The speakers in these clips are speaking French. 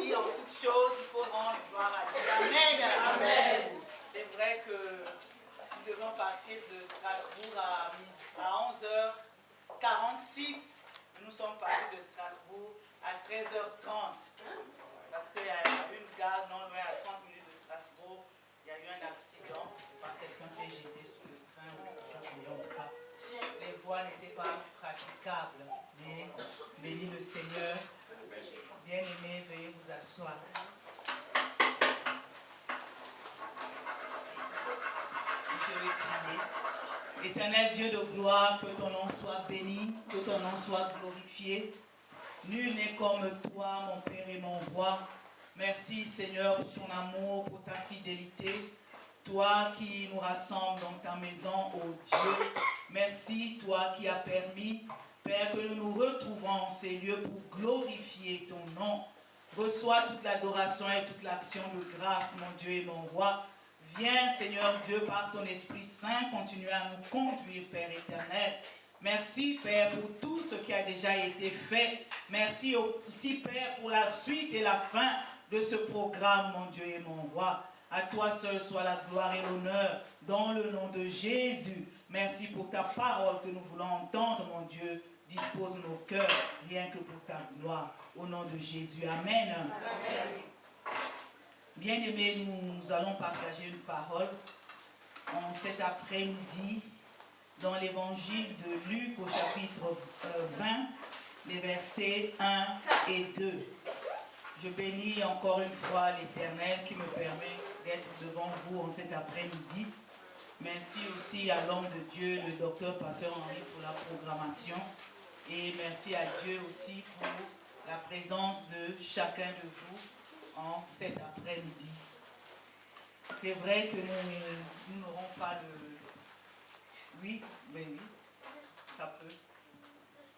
dit, en toutes choses, il faut rendre gloire à Dieu. Amen. Amen. C'est vrai que nous devons partir de Strasbourg à 11h46. Nous sommes partis de Strasbourg à 13h30. Parce qu'il y a une gare non loin à 30 minutes de Strasbourg. Il y a eu un accident. Quelqu'un s'est jeté sur le train. Les voies n'étaient pas praticables. Mais bénis le Seigneur. Bien-aimés, veuillez vous asseoir. Je vais prier. Éternel Dieu de gloire, que ton nom soit béni, que ton nom soit glorifié. Nul n'est comme toi, mon Père et mon roi. Merci Seigneur pour ton amour, pour ta fidélité. Toi qui nous rassembles dans ta maison, ô Dieu. Merci, toi qui as permis, Père, que nous nous retrouvons en ces lieux pour glorifier ton nom. Reçois toute l'adoration et toute l'action de grâce, mon Dieu et mon roi. Viens, Seigneur Dieu, par ton Esprit Saint, continue à nous conduire, Père éternel. Merci, Père, pour tout ce qui a déjà été fait. Merci aussi, Père, pour la suite et la fin de ce programme, mon Dieu et mon roi. À toi seul soit la gloire et l'honneur, dans le nom de Jésus. Merci pour ta parole que nous voulons entendre, mon Dieu. Dispose nos cœurs, rien que pour ta gloire. Au nom de Jésus. Amen. Amen. Bien-aimés, nous allons partager une parole en cet après-midi dans l'évangile de Luc au chapitre 20, les versets 1 et 2. Je bénis encore une fois l'Éternel qui me permet d'être devant vous en cet après-midi. Merci aussi à l'homme de Dieu, le docteur Pasteur Henri, pour la programmation. Et merci à Dieu aussi pour la présence de chacun de vous en cet après-midi. C'est vrai que nous n'aurons pas le... Oui, ben oui, ça peut.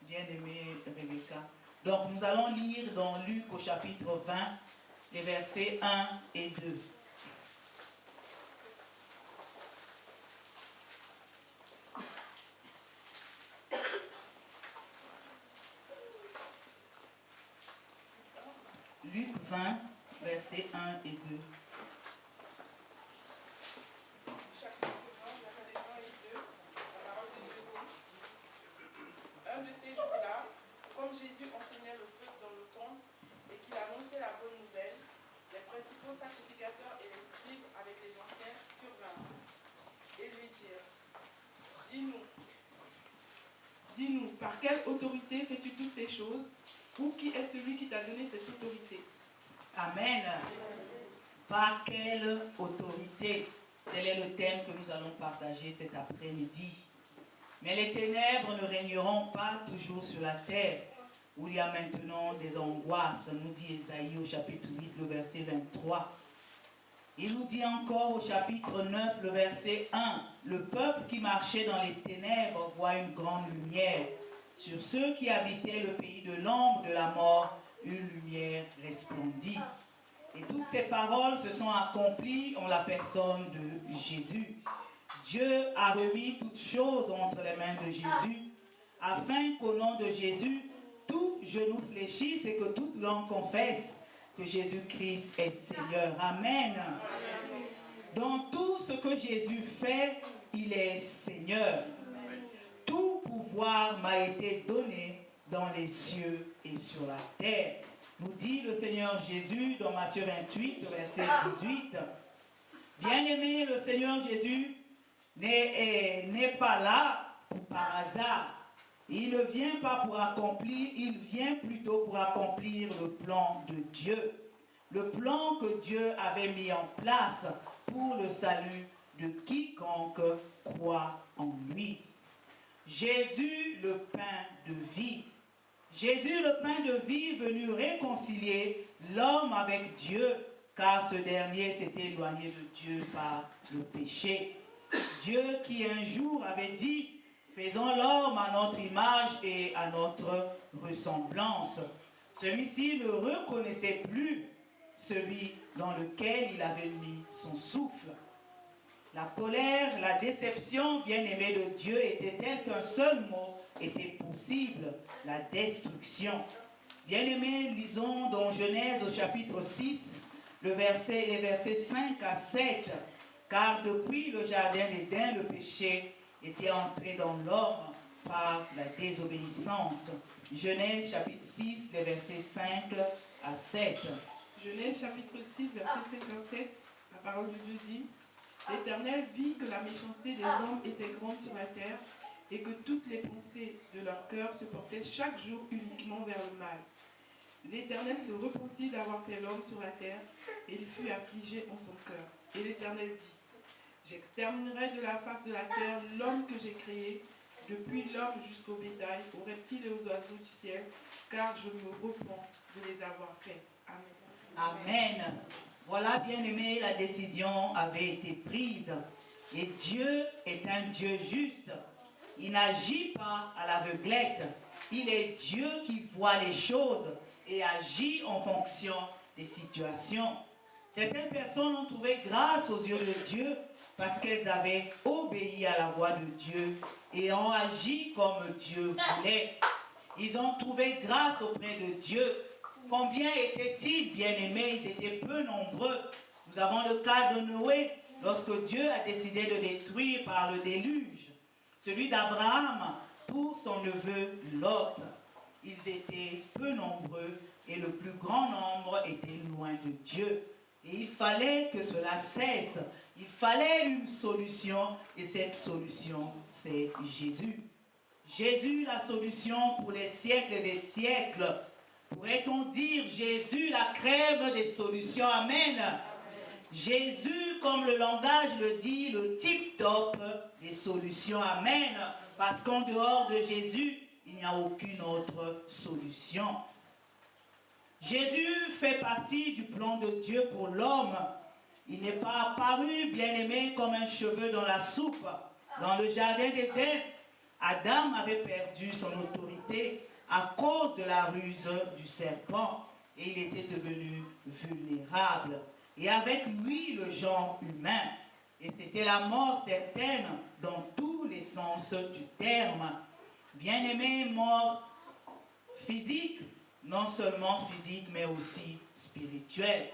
Bien-aimé Rebecca. Donc nous allons lire dans Luc au chapitre 20, les versets 1 et 2. Luc 20, versets 1 et 2. Un de ces jours-là, comme Jésus enseignait le peuple dans le temple et qu'il annonçait la bonne nouvelle, les principaux sacrificateurs et les scribes avec les anciens survinrent et lui dirent: Dis-nous, par quelle autorité fais-tu toutes ces choses? Ou qui est celui qui t'a donné cette autorité? Amen. Par quelle autorité? Tel est le thème que nous allons partager cet après-midi. Mais les ténèbres ne régneront pas toujours sur la terre, où il y a maintenant des angoisses, nous dit Ésaïe au chapitre 8, le verset 23. Il nous dit encore au chapitre 9, le verset 1, le peuple qui marchait dans les ténèbres voit une grande lumière. Sur ceux qui habitaient le pays de l'ombre de la mort, une lumière resplendit. Et toutes ces paroles se sont accomplies en la personne de Jésus. Dieu a remis toutes choses entre les mains de Jésus, afin qu'au nom de Jésus, tout genou fléchisse et que toute langue confesse que Jésus-Christ est Seigneur. Amen. Dans tout ce que Jésus fait, il est Seigneur. Tout pouvoir m'a été donné dans les cieux et sur la terre. Nous dit le Seigneur Jésus dans Matthieu 28, verset 18. Bien-aimé, le Seigneur Jésus n'est pas là par hasard. Il ne vient pas pour accomplir, il vient plutôt pour accomplir le plan de Dieu. Le plan que Dieu avait mis en place pour le salut de quiconque croit en lui. Jésus, le pain de vie. Jésus, le pain de vie, venu réconcilier l'homme avec Dieu, car ce dernier s'était éloigné de Dieu par le péché. Dieu qui un jour avait dit: faisons l'homme à notre image et à notre ressemblance. Celui-ci ne reconnaissait plus celui dans lequel il avait mis son souffle. La colère, la déception, bien-aimée de Dieu, était telle qu'un seul mot était possible: la destruction. Bien-aimés, lisons dans Genèse au chapitre 6, les versets 5 à 7. Car depuis le jardin d'Éden, le péché était entré dans l'homme par la désobéissance. Genèse chapitre 6, les versets 5 à 7. Genèse chapitre 6, verset 5 à 7, la parole de Dieu dit: L'Éternel vit que la méchanceté des hommes était grande sur la terre et que toutes les pensées de leur cœur se portaient chaque jour uniquement vers le mal. L'Éternel se repentit d'avoir fait l'homme sur la terre et il fut affligé en son cœur. Et l'Éternel dit: J'exterminerai de la face de la terre l'homme que j'ai créé, depuis l'homme jusqu'au bétail, aux reptiles et aux oiseaux du ciel, car je me repens de les avoir faits. Amen. Amen. Voilà, bien-aimés, la décision avait été prise. Et Dieu est un Dieu juste. Il n'agit pas à l'aveuglette. Il est Dieu qui voit les choses et agit en fonction des situations. Certaines personnes ont trouvé grâce aux yeux de Dieu parce qu'elles avaient obéi à la voix de Dieu et ont agi comme Dieu voulait. Ils ont trouvé grâce auprès de Dieu. Combien étaient-ils bien-aimés? Ils étaient peu nombreux. Nous avons le cas de Noé, lorsque Dieu a décidé de détruire par le déluge. Celui d'Abraham pour son neveu Lot. Ils étaient peu nombreux et le plus grand nombre était loin de Dieu. Et il fallait que cela cesse. Il fallait une solution et cette solution, c'est Jésus. Jésus, la solution pour les siècles des siècles. Pourrait-on dire Jésus, la crème des solutions? Amen. Amen. Jésus, comme le langage le dit, le tip-top des solutions. Amen. Parce qu'en dehors de Jésus, il n'y a aucune autre solution. Jésus fait partie du plan de Dieu pour l'homme. Il n'est pas apparu, bien-aimé, comme un cheveu dans la soupe. Dans le jardin d'Éden, Adam avait perdu son autorité à cause de la ruse du serpent et il était devenu vulnérable. Et avec lui, le genre humain. Et c'était la mort certaine dans tous les sens du terme. Bien-aimé, mort physique, non seulement physique, mais aussi spirituelle.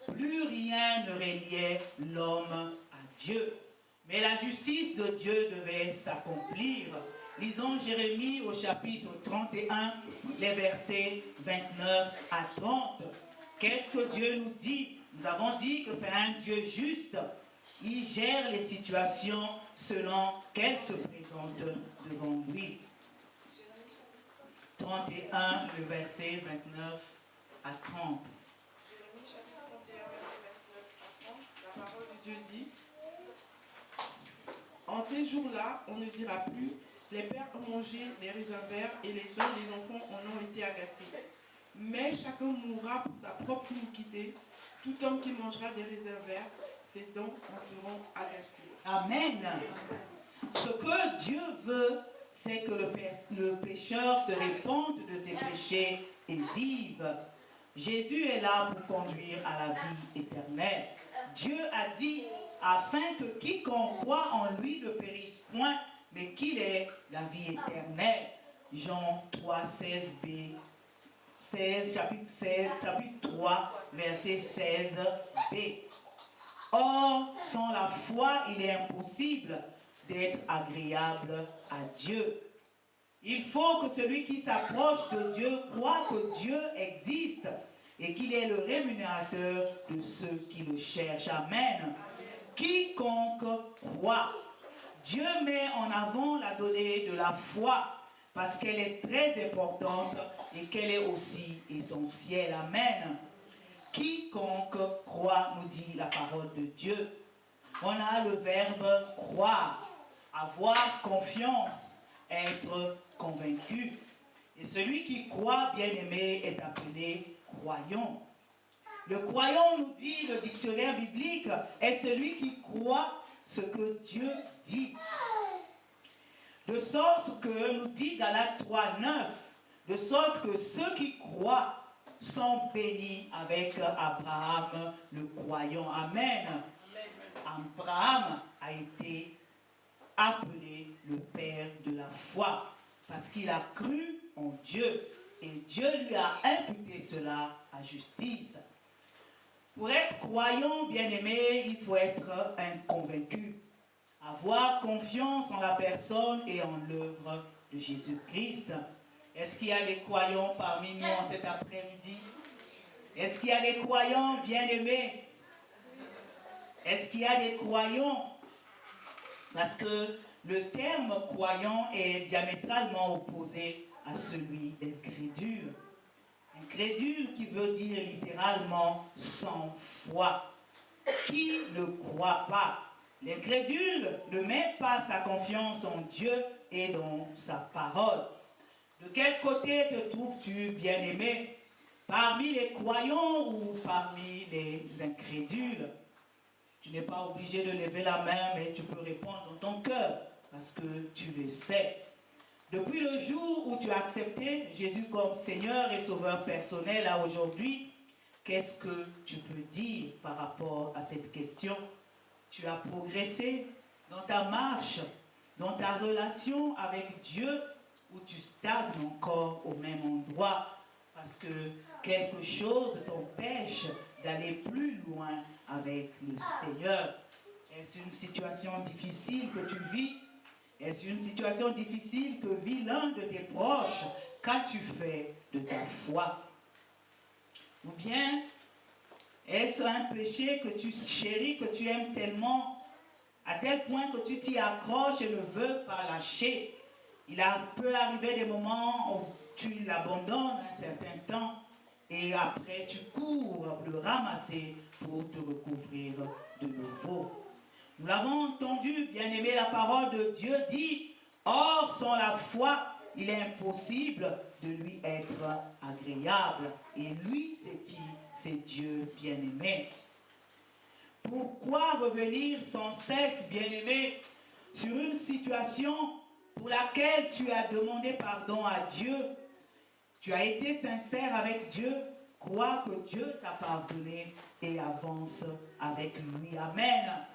Plus rien ne reliait l'homme à Dieu. Mais la justice de Dieu devait s'accomplir. Lisons Jérémie au chapitre 31, les versets 29 à 30. Qu'est-ce que Dieu nous dit? Nous avons dit que c'est un Dieu juste. Il gère les situations selon qu'elles se présentent devant lui. 31, le verset 29 à 30. Jérémie chapitre 31, verset 29 à 30, la parole de Dieu dit: En ces jours-là, on ne dira plus: les pères ont mangé les raisins verts et les dents des enfants en ont été agacés. Mais chacun mourra pour sa propre iniquité. Tout homme qui mangera des raisins verts, ses dents en seront agacées. Amen. Ce que Dieu veut, c'est que le pécheur se répande de ses péchés et vive. Jésus est là pour conduire à la vie éternelle. Dieu a dit, afin que quiconque croit en lui ne périsse point, mais qu'il ait la vie éternelle. Jean 3, 16b. 16, chapitre 3, verset 16b. Or, sans la foi, il est impossible d'être agréable à Dieu. Il faut que celui qui s'approche de Dieu croit que Dieu existe et qu'il est le rémunérateur de ceux qui le cherchent. Amen. Quiconque croit. Dieu met en avant la donnée de la foi parce qu'elle est très importante et qu'elle est aussi essentielle. Amen. Quiconque croit, nous dit la parole de Dieu. On a le verbe croire, avoir confiance, être convaincu. Et celui qui croit, bien-aimé, est appelé croyant. Le croyant, nous dit le dictionnaire biblique, est celui qui croit ce que Dieu dit. De sorte que, nous dit Galates 3, 9, de sorte que ceux qui croient sont bénis avec Abraham, le croyant. Amen. Abraham a été appelé le père de la foi parce qu'il a cru en Dieu. et Dieu lui a imputé cela à justice. Pour être croyant, bien-aimé, il faut être un convaincu. Avoir confiance en la personne et en l'œuvre de Jésus-Christ. Est-ce qu'il y a des croyants parmi nous en cet après-midi? Est-ce qu'il y a des croyants bien-aimés? Est-ce qu'il y a des croyants? Parce que le terme croyant est diamétralement opposé à celui d'incrédule. Incrédule qui veut dire littéralement sans foi, qui ne croit pas. L'incrédule ne met pas sa confiance en Dieu et dans sa parole. De quel côté te trouves-tu, bien-aimé? Parmi les croyants ou parmi les incrédules? Tu n'es pas obligé de lever la main, mais tu peux répondre dans ton cœur, parce que tu le sais. Depuis le jour où tu as accepté Jésus comme Seigneur et Sauveur personnel à aujourd'hui, qu'est-ce que tu peux dire par rapport à cette question? Tu as progressé dans ta marche, dans ta relation avec Dieu, ou tu stagnes encore au même endroit parce que quelque chose t'empêche d'aller plus loin avec le Seigneur? Est-ce une situation difficile que tu vis? Est-ce une situation difficile que vit l'un de tes proches? Qu'as-tu fait de ta foi? Ou bien, est-ce un péché que tu chéris, que tu aimes tellement, à tel point que tu t'y accroches et ne veux pas lâcher? Peut arriver des moments où tu l'abandonnes un certain temps et après tu cours le ramasser pour te recouvrir de nouveau. Nous l'avons entendu, bien-aimé, la parole de Dieu dit, or sans la foi, il est impossible de lui être agréable. Et lui, c'est qui? C'est Dieu, bien-aimé. Pourquoi revenir sans cesse, bien-aimé, sur une situation pour laquelle tu as demandé pardon à Dieu? Tu as été sincère avec Dieu, crois que Dieu t'a pardonné et avance avec lui. Amen.